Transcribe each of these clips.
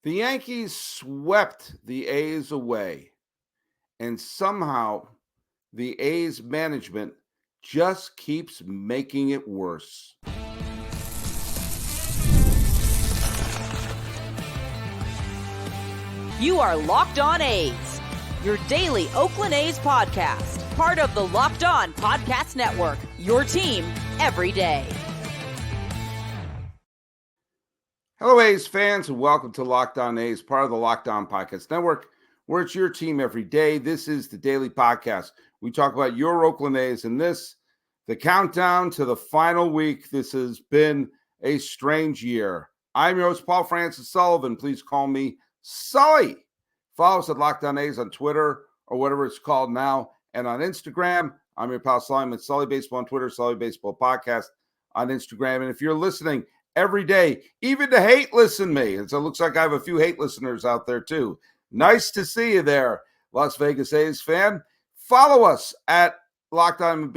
The Yankees swept the A's away, and somehow the A's management just keeps making it worse. You are Locked On A's, your daily Oakland A's podcast, part of the Locked On Podcast Network, your team every day. Hello, A's fans, and welcome to Locked On A's, part of the Locked On Podcast Network, where it's your team every day. This is the daily podcast. We talk about your Oakland A's, and the countdown to the final week. This has been a strange year. I'm your host, Paul Francis Sullivan. Please call me Sully. Follow us at Locked On A's on Twitter or whatever it's called now, and on Instagram. I'm your pal Sully. It's Sully Baseball on Twitter, Sully Baseball Podcast on Instagram. And if you're listening every day, even to hate listen me, and so it looks like I have a few hate listeners out there too. Nice to see you there, Las Vegas A's fan. Follow us at Locked On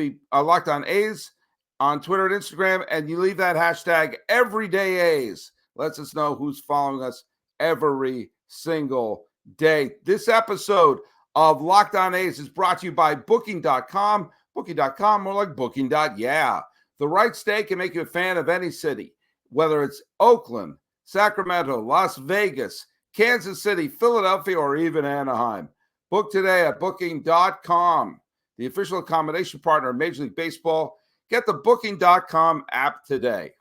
A's on Twitter and Instagram, and you leave that hashtag Everyday A's. Lets us know who's following us every single day. This episode of Locked On A's is brought to you by Booking.com. Booking.com, more like Booking. Yeah. The right stay can make you a fan of any city, whether it's Oakland, Sacramento, Las Vegas, Kansas City, Philadelphia, or even Anaheim. Book today at Booking.com, the official accommodation partner of Major League Baseball. Get the Booking.com app today.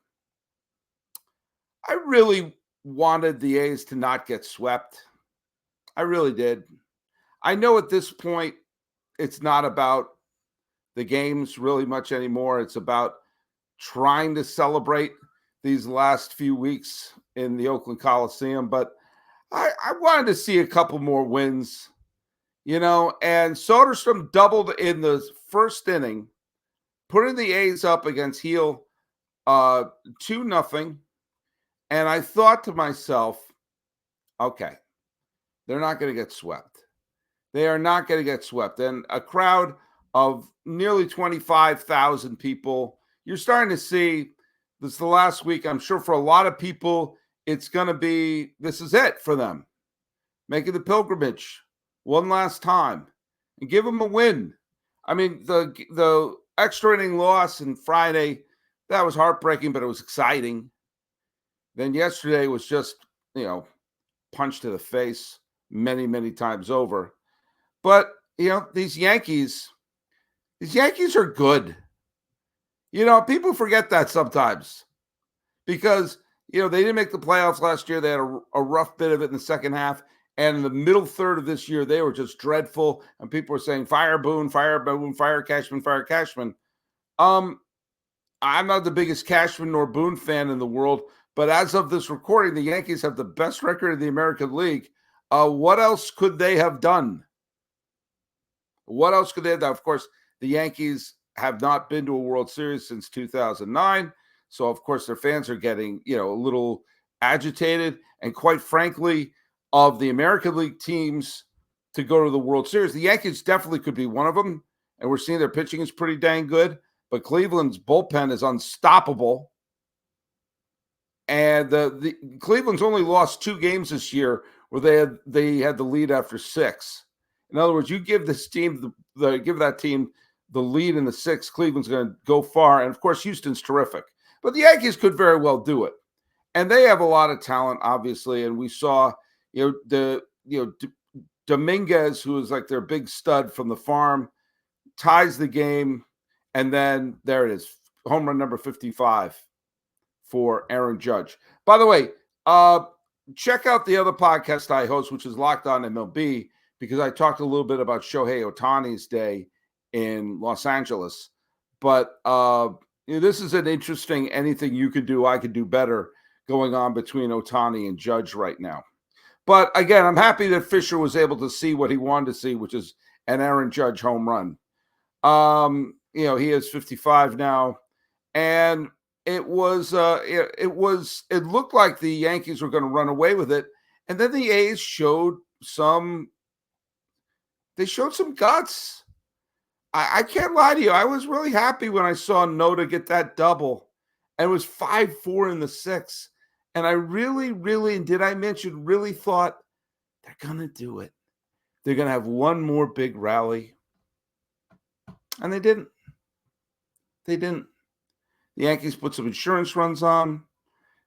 I really wanted the A's to not get swept. I really did. I know at this point it's not about the games really much anymore. It's about trying to celebrate these last few weeks in the Oakland Coliseum, but I wanted to see a couple more wins, and Soderstrom doubled in the first inning, putting the A's up against Heel 2-0. And I thought to myself, okay, they're not going to get swept. They are not going to get swept. And a crowd of nearly 25,000 people, you're starting to see this is the last week. I'm sure for a lot of people, it's going to be, this is it for them. Making the pilgrimage one last time and give them a win. I mean, the extra inning loss on Friday, that was heartbreaking, but it was exciting. Then yesterday was just, punch to the face many, many times over. But, these Yankees are good. People forget that sometimes because, they didn't make the playoffs last year. They had a rough bit of it in the second half. And in the middle third of this year, they were just dreadful. And people were saying, fire Boone, fire Cashman, fire Cashman. I'm not the biggest Cashman nor Boone fan in the world. But as of this recording, the Yankees have the best record in the American League. What else could they have done? What else could they have done? Of course, the Yankees have not been to a World Series since 2009. So, of course, their fans are getting, a little agitated. And quite frankly, of the American League teams to go to the World Series, the Yankees definitely could be one of them. And we're seeing their pitching is pretty dang good. But Cleveland's bullpen is unstoppable. And the Cleveland's only lost 2 games this year where they had the lead after 6. In other words, you give this team give that team the lead in the 6th, Cleveland's going to go far. And of course, Houston's terrific, but the Yankees could very well do it. And they have a lot of talent, obviously. And we saw, Dominguez, who is like their big stud from the farm, ties the game, and then there it is, home run number 55. For Aaron Judge. By the way, check out the other podcast I host, which is Locked On MLB, because I talked a little bit about Shohei Ohtani's day in Los Angeles. But this is an interesting anything you could do, I could do better going on between Ohtani and Judge right now. But again, I'm happy that Fisher was able to see what he wanted to see, which is an Aaron Judge home run. He is 55 now, and it looked like the Yankees were going to run away with it. And then the A's showed some guts. I can't lie to you. I was really happy when I saw Noda get that double, and it was 5-4 in the 6th. And I really, really, and did I mention, really thought they're going to do it. They're going to have one more big rally. And they didn't. They didn't. The Yankees put some insurance runs on.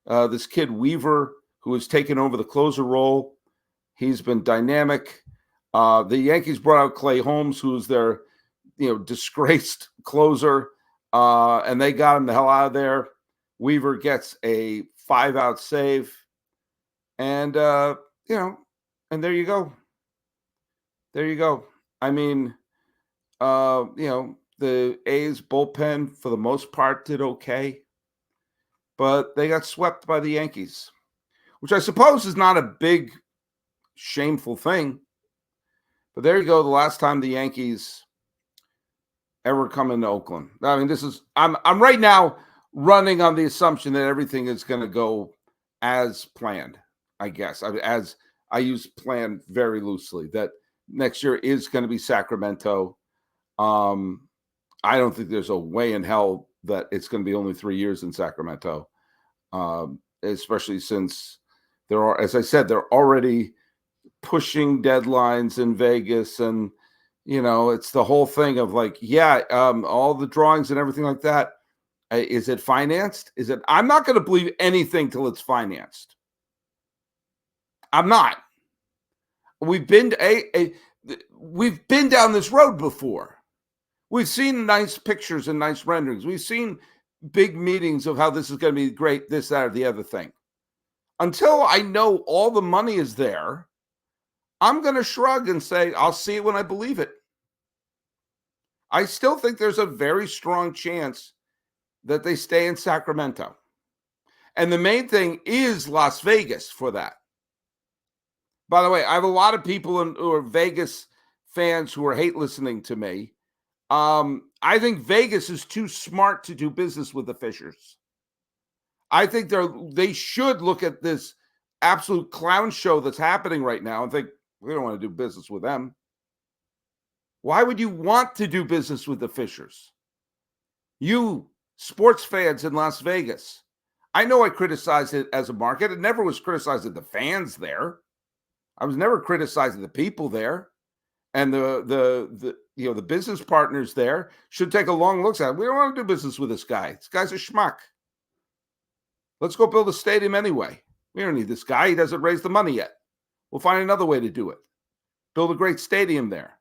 This kid Weaver, who has taken over the closer role, he's been dynamic. The Yankees brought out Clay Holmes, who's their, disgraced closer, and they got him the hell out of there. Weaver gets a 5-out save, and and there you go. There you go. I mean, the A's bullpen for the most part did okay, but they got swept by the Yankees, which I suppose is not a big, shameful thing. But there you go. The last time the Yankees ever come into Oakland. I mean, I'm right now running on the assumption that everything is going to go as planned. I guess as I use plan very loosely. That next year is going to be Sacramento. I don't think there's a way in hell that it's going to be only 3 years in Sacramento, especially since as I said, they're already pushing deadlines in Vegas, and it's the whole thing of like, all the drawings and everything like that. Is it financed? I'm not going to believe anything till it's financed. I'm not. We've been down this road before. We've seen nice pictures and nice renderings. We've seen big meetings of how this is going to be great, this, that, or the other thing. Until I know all the money is there, I'm going to shrug and say, I'll see it when I believe it. I still think there's a very strong chance that they stay in Sacramento. And the main thing is Las Vegas for that. By the way, I have a lot of people who are Vegas fans who are hate listening to me. I think Vegas is too smart to do business with the Fishers. I think they should look at this absolute clown show that's happening right now and think, we don't want to do business with them. Why would you want to do business with the Fishers? You sports fans in Las Vegas. I know I criticized it as a market. It never was criticizing the fans there. I was never criticizing the people there. And the business partners there should take a long look at it. We don't want to do business with this guy. This guy's a schmuck. Let's go build a stadium anyway. We don't need this guy. He doesn't raise the money yet. We'll find another way to do it. Build a great stadium there.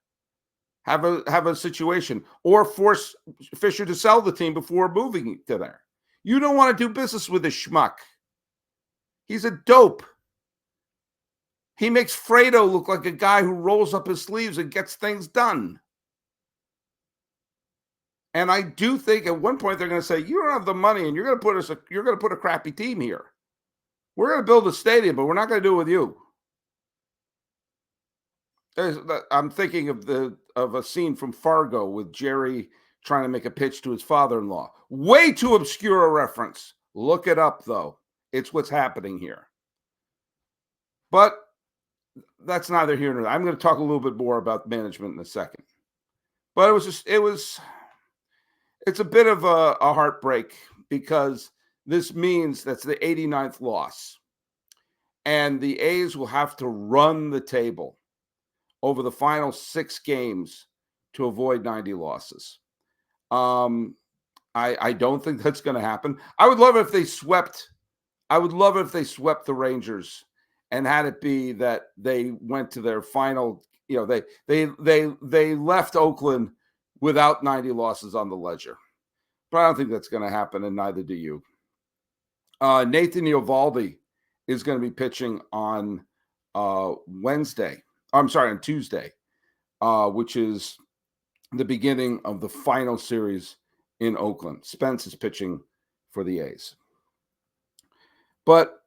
Have a situation, or force Fisher to sell the team before moving to there. You don't want to do business with a schmuck. He's a dope. He makes Fredo look like a guy who rolls up his sleeves and gets things done. And I do think at one point they're going to say, you don't have the money and you're going to put a crappy team here. We're going to build a stadium, but we're not going to do it with you. I'm thinking of a scene from Fargo with Jerry trying to make a pitch to his father-in-law. Way too obscure a reference. Look it up, though. It's what's happening here. But that's neither here nor there. I'm going to talk a little bit more about management in a second. But it's a bit of a heartbreak, because this means that's the 89th loss. And the A's will have to run the table over the final 6 games to avoid 90 losses. I don't think that's going to happen. I would love it if they swept the Rangers and had it be that they went to their final, they left Oakland without 90 losses on the ledger. But I don't think that's going to happen, and neither do you. Nathan Eovaldi is going to be pitching on Tuesday, which is the beginning of the final series in Oakland. Spence is pitching for the A's. But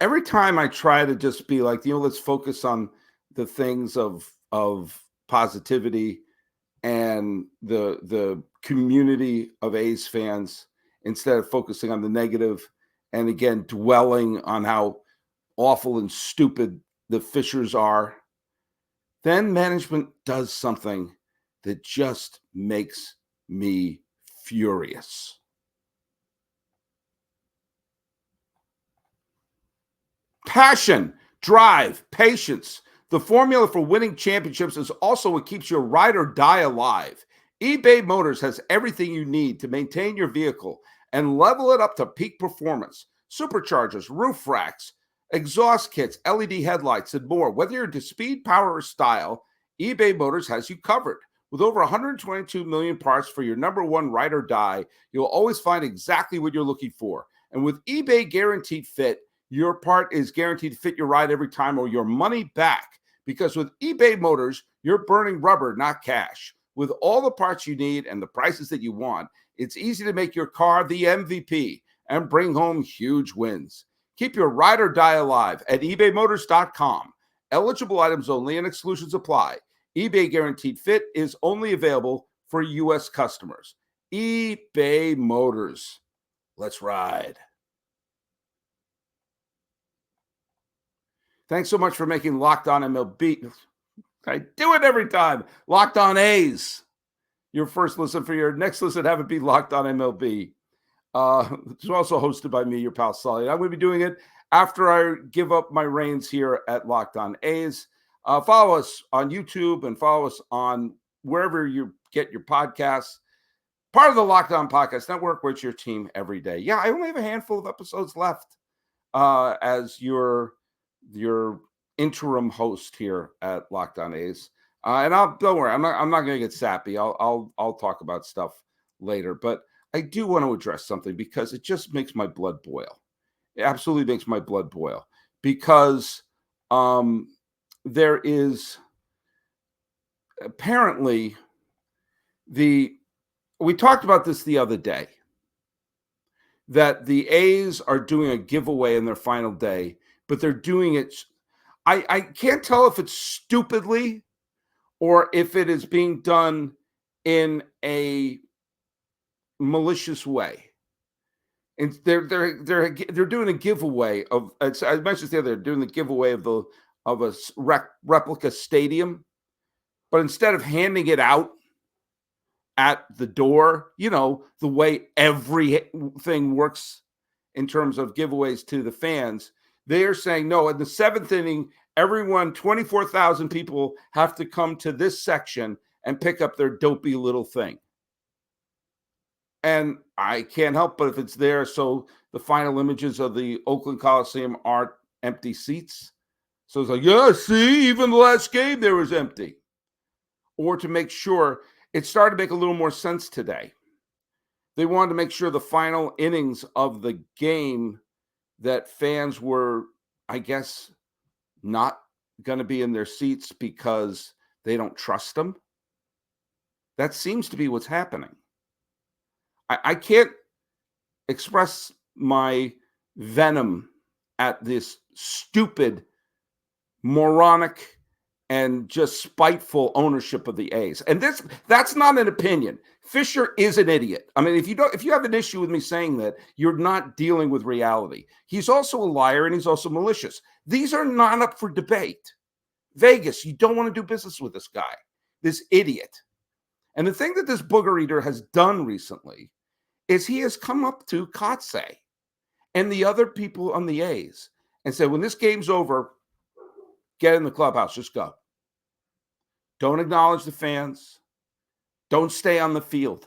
every time I try to just be like, let's focus on the things of positivity and the community of A's fans, instead of focusing on the negative and, again, dwelling on how awful and stupid the Fishers are, then management does something that just makes me furious. Passion, drive, patience. The formula for winning championships is also what keeps your ride or die alive. eBay Motors has everything you need to maintain your vehicle and level it up to peak performance. Superchargers, roof racks, exhaust kits, LED headlights, and more. Whether you're into speed, power, or style, eBay Motors has you covered. With over 122 million parts for your number one ride or die, you'll always find exactly what you're looking for. And with eBay Guaranteed Fit, your part is guaranteed to fit your ride every time or your money back. Because with eBay Motors, you're burning rubber, not cash. With all the parts you need and the prices that you want, it's easy to make your car the MVP and bring home huge wins. Keep your ride or die alive at ebaymotors.com. Eligible items only and exclusions apply. eBay Guaranteed Fit is only available for U.S. customers. eBay Motors. Let's ride. Thanks so much for making Locked On MLB. I do it every time. Locked On A's. Your first listen. For your next listen, have it be Locked On MLB. It's also hosted by me, your pal Sully. I'm going to be doing it after I give up my reins here at Locked On A's. Follow us on YouTube and follow us on wherever you get your podcasts. Part of the Locked On Podcast Network, where it's your team every day. Yeah, I only have a handful of episodes left as your interim host here at Locked On A's. And don't worry, I'm not going to get sappy. I'll talk about stuff later, but I do want to address something because it just makes my blood boil. It absolutely makes my blood boil because there is apparently we talked about this the other day, that the A's are doing a giveaway in their final day, but they're doing it. I can't tell if it's stupidly or if it is being done in a malicious way. And they're doing a giveaway of. I mentioned the other. They're doing the giveaway of a replica stadium, but instead of handing it out at the door, the way everything works in terms of giveaways to the fans, they are saying, no, in the seventh inning, everyone, 24,000 people have to come to this section and pick up their dopey little thing. And I can't help but if it's there, so the final images of the Oakland Coliseum aren't empty seats. So it's like, yeah, see, even the last game there was empty. Or to make sure, it started to make a little more sense today. They wanted to make sure the final innings of the game that fans were, I guess, not going to be in their seats because they don't trust them. That seems to be what's happening. I can't express my venom at this stupid, moronic, and just spiteful ownership of the A's. And that's not an opinion. Fisher is an idiot. I mean, if you have an issue with me saying that, you're not dealing with reality. He's also a liar and he's also malicious. These are not up for debate. Vegas, you don't want to do business with this guy, this idiot. And the thing that this booger eater has done recently is he has come up to Kotsay and the other people on the A's and said, when this game's over, get in the clubhouse, just go. Don't acknowledge the fans. Don't stay on the field.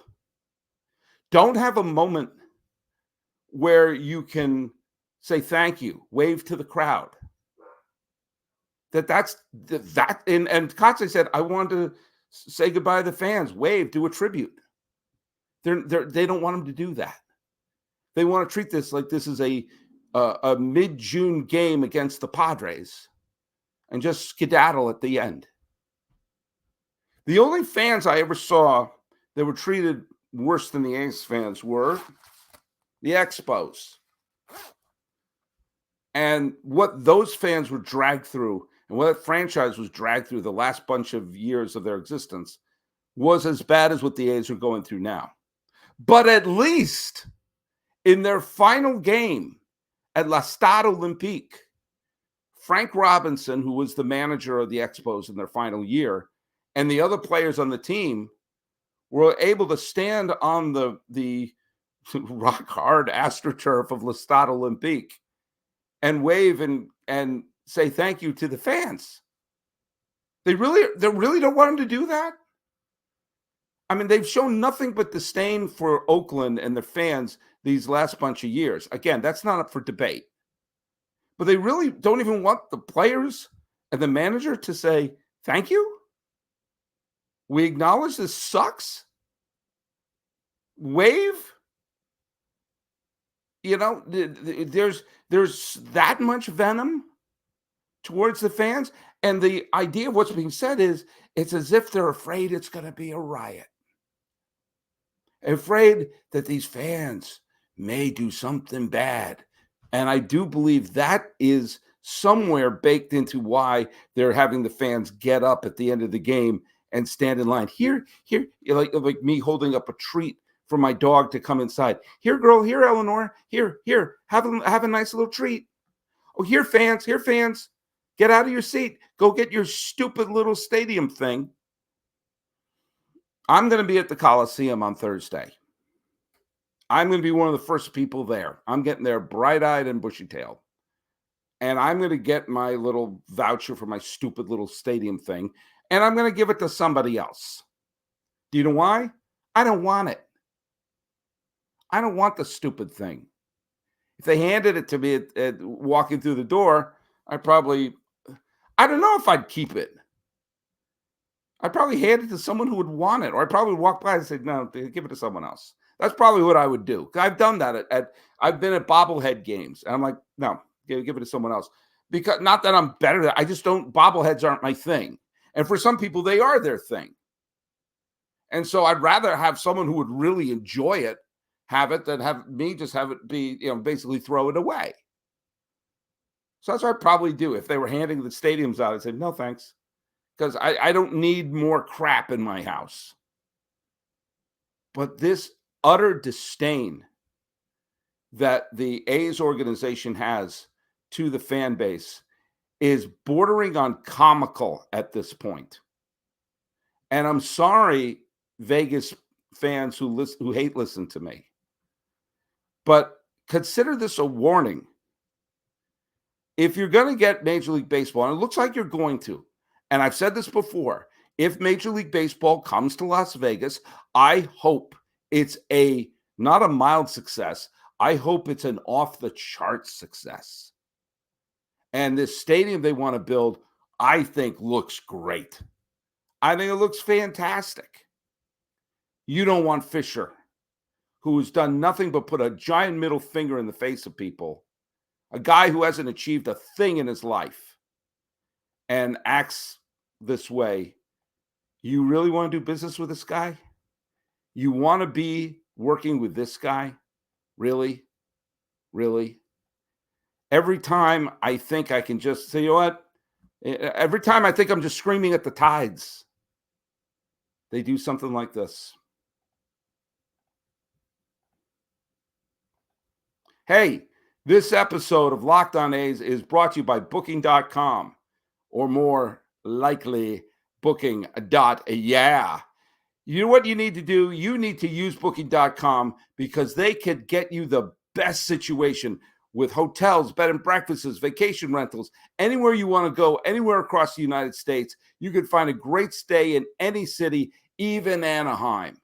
Don't have a moment where you can say thank you, wave to the crowd. And Kotsay said, I want to say goodbye to the fans, wave, do a tribute. They don't want him to do that. They want to treat this like this is a mid-June game against the Padres and just skedaddle at the end. The only fans I ever saw that were treated worse than the A's fans were the Expos. And what those fans were dragged through and what that franchise was dragged through the last bunch of years of their existence was as bad as what the A's are going through now. But at least in their final game at L'Estade Olympique, Frank Robinson, who was the manager of the Expos in their final year, and the other players on the team were able to stand on the rock-hard AstroTurf of L'Estade Olympique and wave and and say thank you to the fans. They really don't want him to do that. I mean, they've shown nothing but disdain for Oakland and their fans these last bunch of years. Again, that's not up for debate. But they really don't even want the players and the manager to say thank you. We acknowledge this sucks. Wave. You know, there's that much venom towards the fans. And the idea of what's being said is it's as if they're afraid it's going to be a riot. Afraid that these fans may do something bad. And I do believe that is somewhere baked into why they're having the fans get up at the end of the game and stand in line. Here, like me holding up a treat for my dog to come inside. Here, girl, here, Eleanor, here, have a nice little treat. Oh, here, fans, get out of your seat. Go get your stupid little stadium thing. I'm going to be at the Coliseum on Thursday. I'm going to be one of the first people there. I'm getting there bright-eyed and bushy-tailed. And I'm going to get my little voucher for my stupid little stadium thing, and I'm going to give it to somebody else. Do you know why? I don't want it. I don't want the stupid thing. If they handed it to me at walking through the door, I don't know if I'd keep it. I'd probably hand it to someone who would want it, or I'd probably walk by and say, no, give it to someone else. That's probably what I would do. I've done that I've been at bobblehead games, and I'm like, no, give it to someone else. Because not that I'm better, I just don't, bobbleheads aren't my thing. And for some people, they are their thing. And so I'd rather have someone who would really enjoy it have it than have me just have it be, basically throw it away. So that's what I'd probably do. If they were handing the stadiums out, I'd say, no, thanks. Because I don't need more crap in my house. But this utter disdain that the A's organization has to the fan base is bordering on comical at this point. And I'm sorry, Vegas fans who hate listen to me. But consider this a warning. If you're going to get Major League Baseball, and it looks like you're going to, and I've said this before, if Major League Baseball comes to Las Vegas, I hope it's not a mild success. I hope it's an off-the-charts success. And this stadium they want to build, I think, looks great. I think it looks fantastic. You don't want Fisher, who's done nothing but put a giant middle finger in the face of people, a guy who hasn't achieved a thing in his life and acts this way. You really want to do business with this guy? You want to be working with this guy? Really? Really? Every time I think I can just say, you know what? Every time I think I'm just screaming at the tides, they do something like this. Hey, this episode of Locked On A's is brought to you by Booking.com, or more likely, Booking.yeah. You know what you need to do? You need to use Booking.com because they could get you the best situation with hotels, bed and breakfasts, vacation rentals, anywhere you want to go, anywhere across the United States. You can find a great stay in any city, even Anaheim,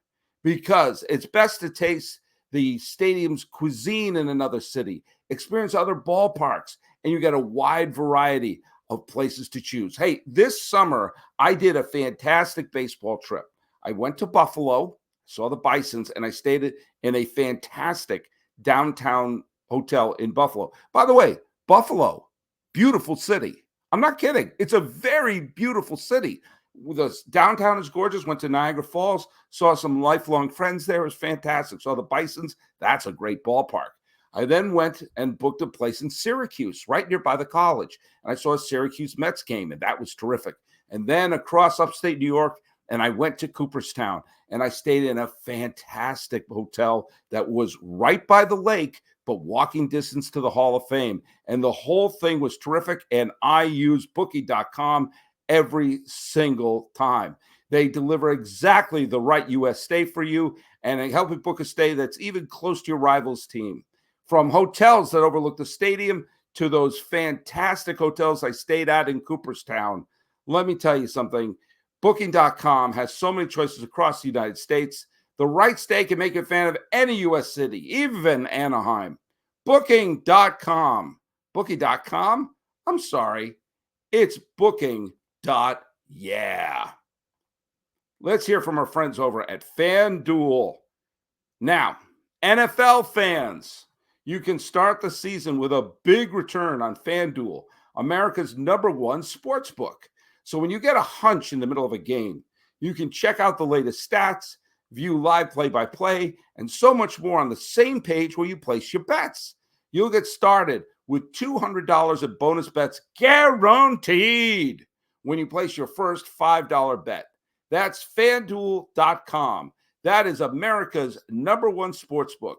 because it's best to taste the stadium's cuisine in another city, experience other ballparks, and you get a wide variety of places to choose. Hey, this summer, I did a fantastic baseball trip. I went to Buffalo, saw the Bisons, and I stayed in a fantastic downtown hotel in Buffalo. By the way, Buffalo, beautiful city. I'm not kidding. It's a very beautiful city. The downtown is gorgeous. Went to Niagara Falls, saw some lifelong friends there. It was fantastic. Saw the Bisons. That's a great ballpark. I then went and booked a place in Syracuse, right nearby the college. And I saw a Syracuse Mets game, and that was terrific. And then across upstate New York, and I went to Cooperstown, and I stayed in a fantastic hotel that was right by the lake, but walking distance to the Hall of Fame. And the whole thing was terrific, and I use Bookie.com every single time. They deliver exactly the right U.S. stay for you, and they help you book a stay that's even close to your rival's team. From hotels that overlook the stadium to those fantastic hotels I stayed at in Cooperstown. Let me tell you something. Booking.com has so many choices across the United States. The right stay can make you a fan of any U.S. city, even Anaheim. Booking.com. Booking.com? I'm sorry. It's booking.yeah. Let's hear from our friends over at FanDuel. Now, NFL fans, you can start the season with a big return on FanDuel, America's #1 sports book. So when you get a hunch in the middle of a game, you can check out the latest stats, view live play-by-play, and so much more on the same page where you place your bets. You'll get started with $200 in bonus bets guaranteed when you place your first $5 bet. That's FanDuel.com. That is America's #1 sportsbook.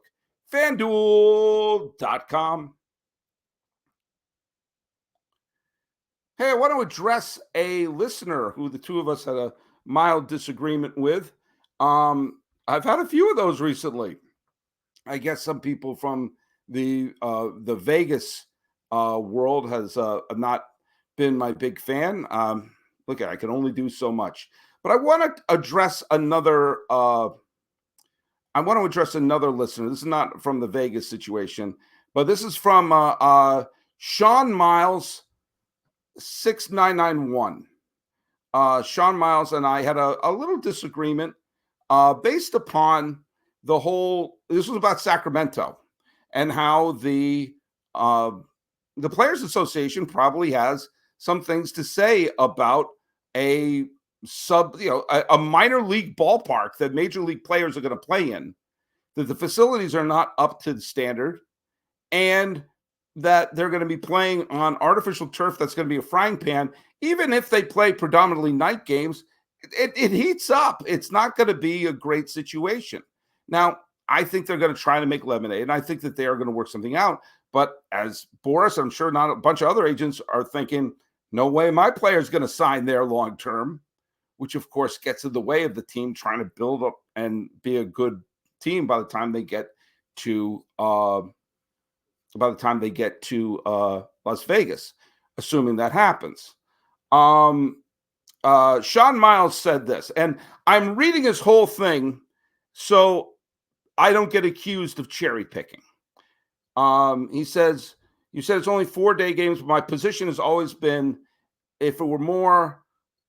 FanDuel.com. Hey, I want to address a listener who the two of us had a mild disagreement with. I've had a few of those recently. I guess some people from the Vegas world has not been my big fan. Look, I can only do so much. But I want to address another. Listener. This is not from the Vegas situation, but this is from Sean Miles 6991. Sean Miles and I had a little disagreement based upon the whole. This was about Sacramento and how the Players Association probably has some things to say about a minor league ballpark that major league players are going to play in, that the facilities are not up to the standard, and that they're going to be playing on artificial turf that's going to be a frying pan. Even if they play predominantly night games, it heats up. It's not going to be a great situation. Now, I think they're going to try to make lemonade, and I think that they are going to work something out. But as Boris, I'm sure not a bunch of other agents are thinking, no way my player is going to sign there long term, which of course gets in the way of the team trying to build up and be a good team by the time they get to Las Vegas, assuming that happens. Sean Miles said this, and I'm reading his whole thing so I don't get accused of cherry picking. He says, you said it's only 4-day games, but my position has always been, if it were more,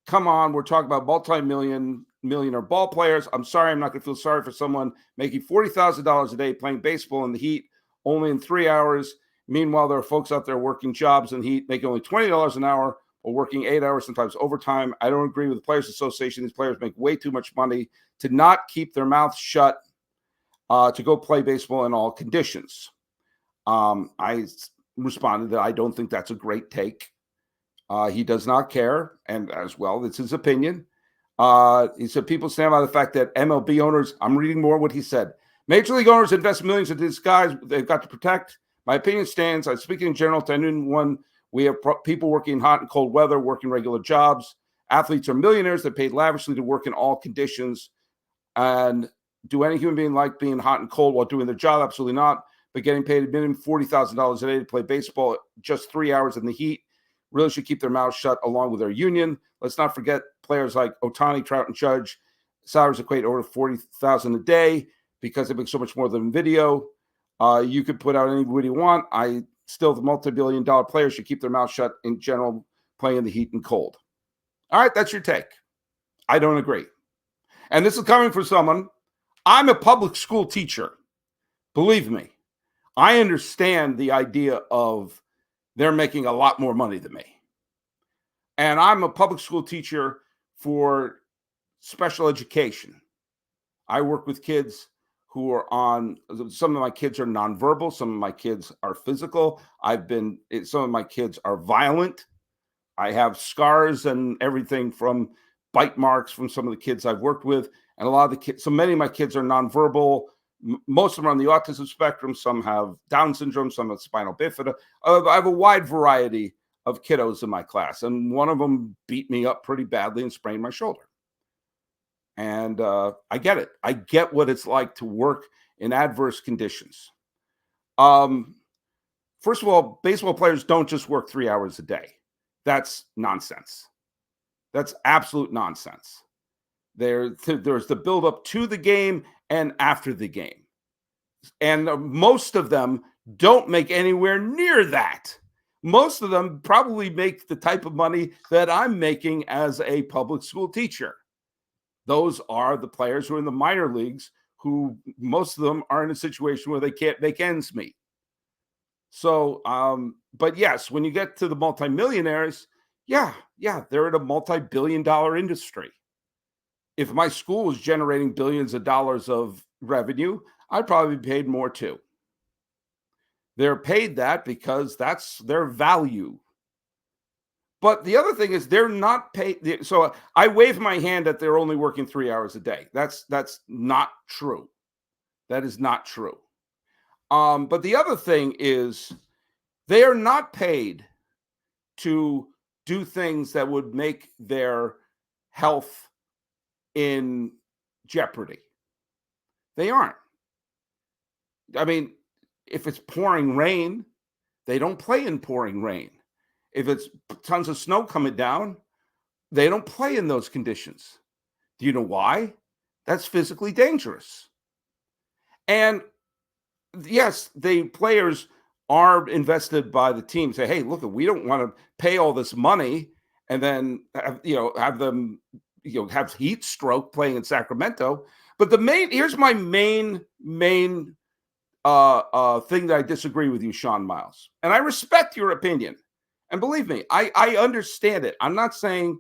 come on, we're talking about millionaire ball players. I'm sorry, I'm not going to feel sorry for someone making $40,000 a day playing baseball in the heat only in 3 hours. Meanwhile, there are folks out there working jobs in the heat, making only $20 an hour or working 8 hours, sometimes overtime. I don't agree with the Players Association. These players make way too much money to not keep their mouths shut to go play baseball in all conditions. I responded that I don't think that's a great take. He does not care, and as well, it's his opinion. He said people stand by the fact that MLB owners, I'm reading more what he said. Major league owners invest millions into these guys they've got to protect. My opinion stands. I'm speaking in general to anyone. We have people working hot and cold weather, working regular jobs. Athletes are millionaires that paid lavishly to work in all conditions. And do any human being like being hot and cold while doing their job? Absolutely not. But getting paid a minimum $40,000 a day to play baseball just 3 hours in the heat really should keep their mouths shut along with their union. Let's not forget players like Ohtani, Trout, and Judge. Salaries equate over $40,000 a day because they make so much more than video. You could put out any video you want. The multi-billion-dollar players should keep their mouths shut in general, playing in the heat and cold. All right, that's your take. I don't agree. And this is coming from someone. I'm a public school teacher. Believe me, I understand the idea of they're making a lot more money than me. And I'm a public school teacher for special education. I work with kids who are some of my kids are nonverbal. Some of my kids are physical. Some of my kids are violent. I have scars and everything from bite marks from some of the kids I've worked with. And a lot of the kids, so many of my kids are nonverbal. Most of them are on the autism spectrum. Some have Down syndrome, some have spinal bifida. I have a wide variety of kiddos in my class. And one of them beat me up pretty badly and sprained my shoulder. And I get it. I get what it's like to work in adverse conditions. For first of all, baseball players don't just work 3 hours a day. That's nonsense. That's absolute nonsense. There's the build up to the game and after the game. And most of them don't make anywhere near that. Most of them probably make the type of money that I'm making as a public school teacher. Those are the players who are in the minor leagues, who most of them are in a situation where they can't make ends meet. So, but yes, when you get to the multimillionaires, yeah, they're in a multi-billion-dollar industry. If my school was generating billions of dollars of revenue, I'd probably be paid more too. They're paid that because that's their value. But the other thing is they're not paid. So I wave my hand that they're only working 3 hours a day. That's not true. That is not true. But the other thing is they are not paid to do things that would make their health in jeopardy. They aren't. I mean, if it's pouring rain, they don't play in pouring rain. If it's tons of snow coming down, they don't play in those conditions. Do you know why? That's physically dangerous. And yes, the players are invested by the team. Say, hey, look, we don't want to pay all this money and then have them have heat stroke playing in Sacramento. But here's my main thing that I disagree with you, Sean Miles. And I respect your opinion. And believe me, I understand it. I'm not saying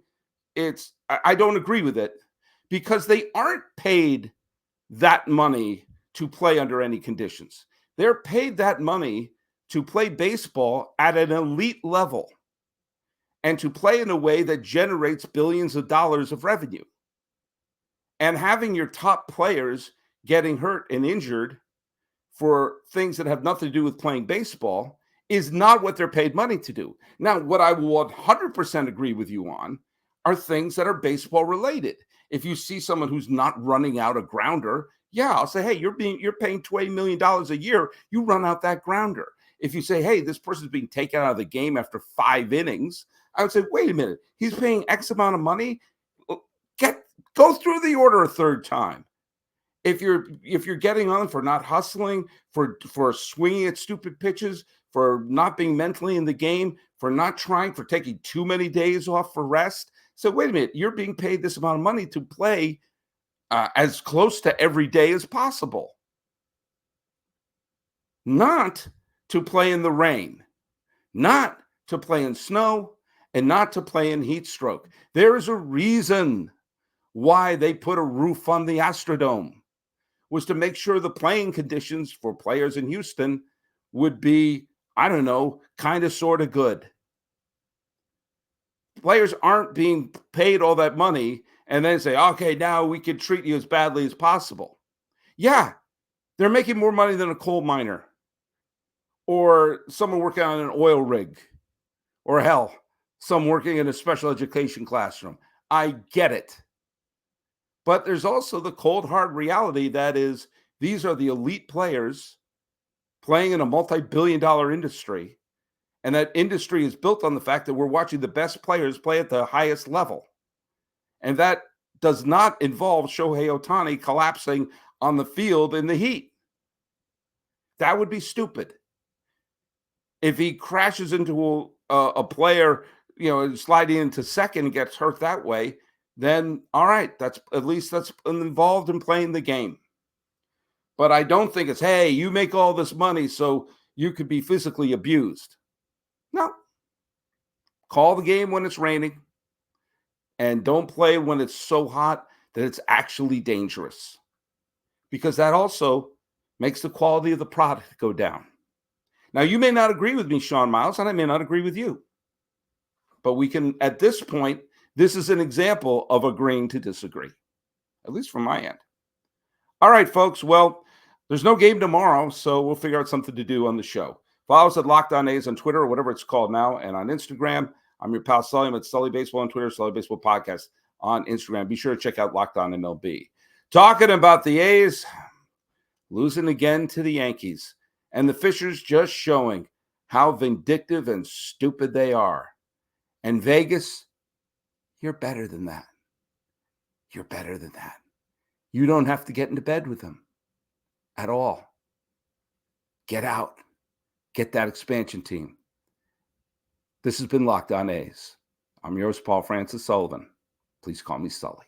I don't agree with it, because they aren't paid that money to play under any conditions. They're paid that money to play baseball at an elite level and to play in a way that generates billions of dollars of revenue. And having your top players getting hurt and injured for things that have nothing to do with playing baseball is not what they're paid money to do. Now, what I will 100% agree with you on are things that are baseball related. If you see someone who's not running out a grounder, yeah, I'll say, hey, you're paying $20 million a year. You run out that grounder. If you say, hey, this person's being taken out of the game after 5 innings, I would say, wait a minute, he's paying X amount of money. Go through the order a third time. If you're getting on for not hustling, for swinging at stupid pitches, for not being mentally in the game, for not trying, for taking too many days off for rest. So wait a minute, you're being paid this amount of money to play as close to every day as possible. Not to play in the rain, not to play in snow, and not to play in heat stroke. There is a reason why they put a roof on the Astrodome, was to make sure the playing conditions for players in Houston would be, I don't know, kind of sort of good. Players aren't being paid all that money and then say, okay, now we can treat you as badly as possible. Yeah, they're making more money than a coal miner or someone working on an oil rig, or hell, some working in a special education classroom. I get it. But there's also the cold, hard reality that is, these are the elite players playing in a multi-billion-dollar industry. And that industry is built on the fact that we're watching the best players play at the highest level. And that does not involve Shohei Ohtani collapsing on the field in the heat. That would be stupid. If he crashes into a player, sliding into second and gets hurt that way, then all right, that's involved in playing the game. But I don't think it's, hey, you make all this money so you could be physically abused. No. Call the game when it's raining, and don't play when it's so hot that it's actually dangerous, because that also makes the quality of the product go down. Now, you may not agree with me, Sean Miles, and I may not agree with you, but we can, at this point, this is an example of agreeing to disagree, at least from my end. All right, folks. Well, there's no game tomorrow, so we'll figure out something to do on the show. Follow us at Locked On A's on Twitter, or whatever it's called now, and on Instagram. I'm your pal Sully. I'm at Sully Baseball on Twitter, Sully Baseball Podcast on Instagram. Be sure to check out Locked On MLB. Talking about the A's, losing again to the Yankees, and the Fishers just showing how vindictive and stupid they are. And Vegas, you're better than that. You're better than that. You don't have to get into bed with them at all. Get out. Get that expansion team. This has been Locked On A's. I'm yours, Paul Francis Sullivan. Please call me Sully.